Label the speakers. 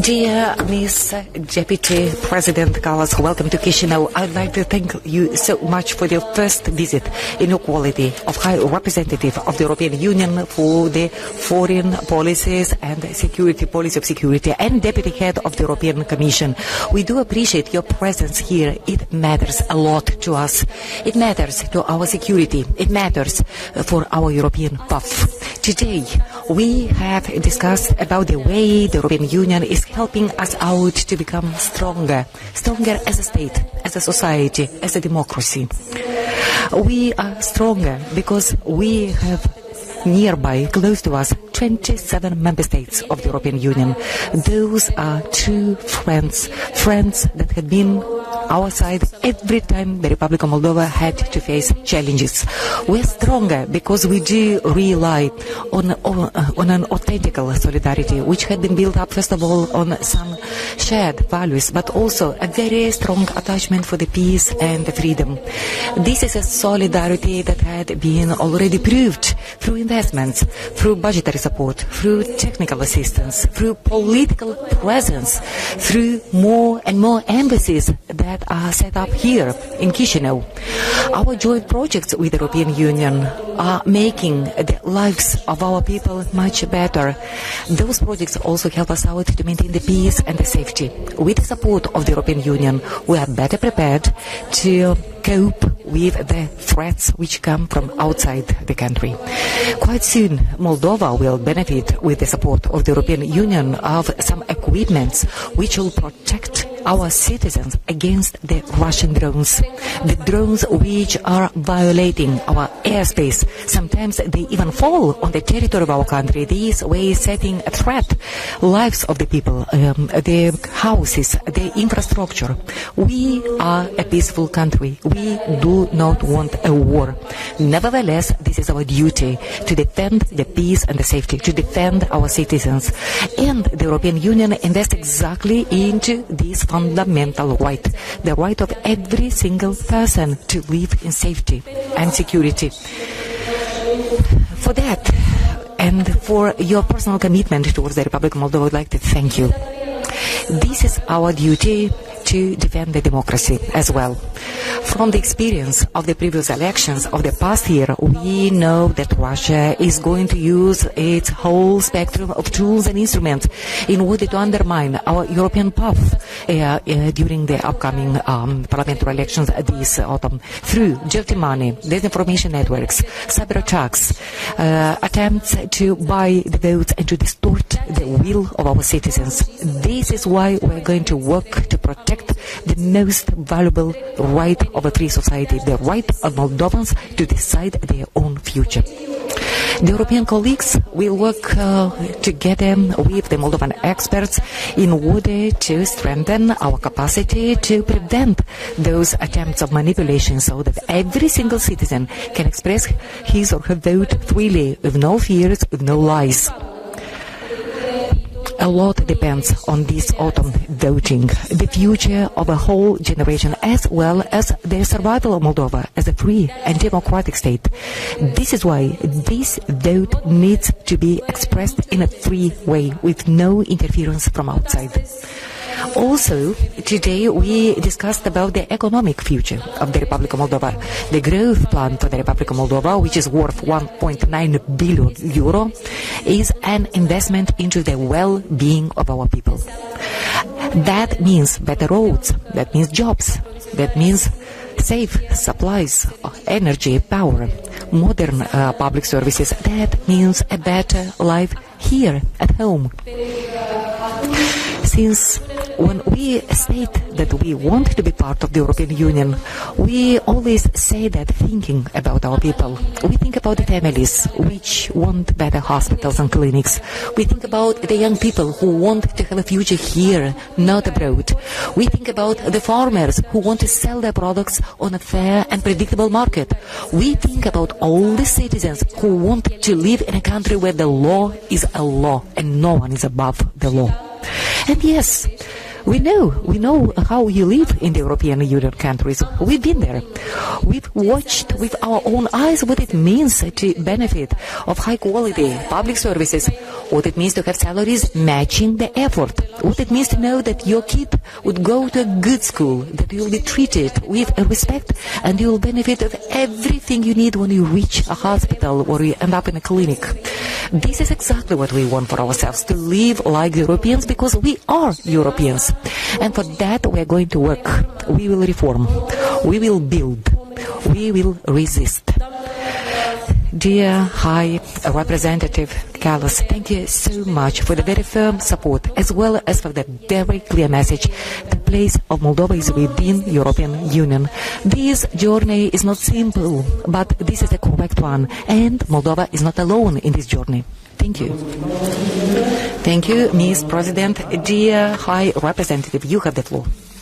Speaker 1: Dear Miss Deputy President Kallas, welcome to Chisinau. I'd like to thank you so much for your first visit in your quality of High Representative of the European Union for the Foreign Policies and Security Policy of Security and Deputy Head of the European Commission. We do appreciate your presence here. It matters a lot to us. It matters to our security. It matters for our European path. Today, we have discussed about the way the European Union is helping us out to become stronger as a state, as a society, as a democracy. We are stronger because we have nearby, close to us, 27 member states of the European Union. Those are true friends that have been our side every time the Republic of Moldova had to face challenges. We are stronger because we do rely on an authentic solidarity, which had been built up, first of all, on some shared values, but also a very strong attachment for the peace and the freedom. This is a solidarity that had been already proved through investments, through budgetary support, through technical assistance, through political presence, through more and more embassies that are set up here in Chisinau. Our joint projects with the European Union are making the lives of our people much better. Those projects also help us out to maintain the peace and the safety. With the support of the European Union, we are better prepared to cope with the threats which come from outside the country. Quite soon, Moldova will benefit with the support of the European Union of some equipments which will protect our citizens against the Russian drones. The drones which are violating our airspace. Sometimes they even fall on the territory of our country. These ways setting a threat lives of the people, the houses, the infrastructure. We are a peaceful country. We do not want a war. Nevertheless, this is our duty to defend the peace and the safety, to defend our citizens. And the European Union invests exactly into this fundamental right, the right of every single person to live in safety and security. For that, and for your personal commitment towards the Republic of Moldova, I would like to thank you. This is our duty to defend the democracy as well. From the experience of the previous elections of the past year, we know that Russia is going to use its whole spectrum of tools and instruments in order to undermine our European path during the upcoming parliamentary elections this autumn through dirty money, disinformation networks, cyber attacks, attempts to buy the votes and to distort the will of our citizens. This is why we're going to work to protect the most valuable right of a free society, the right of Moldovans to decide their own future. The European colleagues will work together with the Moldovan experts in order to strengthen our capacity to prevent those attempts of manipulation so that every single citizen can express his or her vote freely, with no fears, with no lies. A lot depends on this autumn voting, the future of a whole generation, as well as the survival of Moldova as a free and democratic state. This is why this vote needs to be expressed in a free way, with no interference from outside. Also, today we discussed about the economic future of the Republic of Moldova. The growth plan for the Republic of Moldova, which is worth 1.9 billion euro, is an investment into the well-being of our people. That means better roads, that means jobs, that means safe supplies, energy, power, modern public services. That means a better life here at home. Since when we state that we want to be part of the European Union, we always say that thinking about our people. We think about the families which want better hospitals and clinics. We think about the young people who want to have a future here, not abroad. We think about the farmers who want to sell their products on a fair and predictable market. We think about all the citizens who want to live in a country where the law is a law and no one is above the law. And yes, we know how you live in the European Union countries. We've been there. We've watched with our own eyes what it means to benefit of high quality public services, what it means to have salaries matching the effort, what it means to know that your kid would go to a good school, that you will be treated with respect, and you will benefit of everything you need when you reach a hospital or you end up in a clinic. This is exactly what we want for ourselves, to live like Europeans, because we are Europeans. And for that we are going to work. We will reform. We will build. We will resist. Dear High Representative Kallas, thank you so much for the very firm support, as well as for the very clear message. The place of Moldova is within European Union. This journey is not simple, but this is the correct one, and Moldova is not alone in this journey. Thank you. Thank you, Ms. President. Dear High Representative, you have the floor.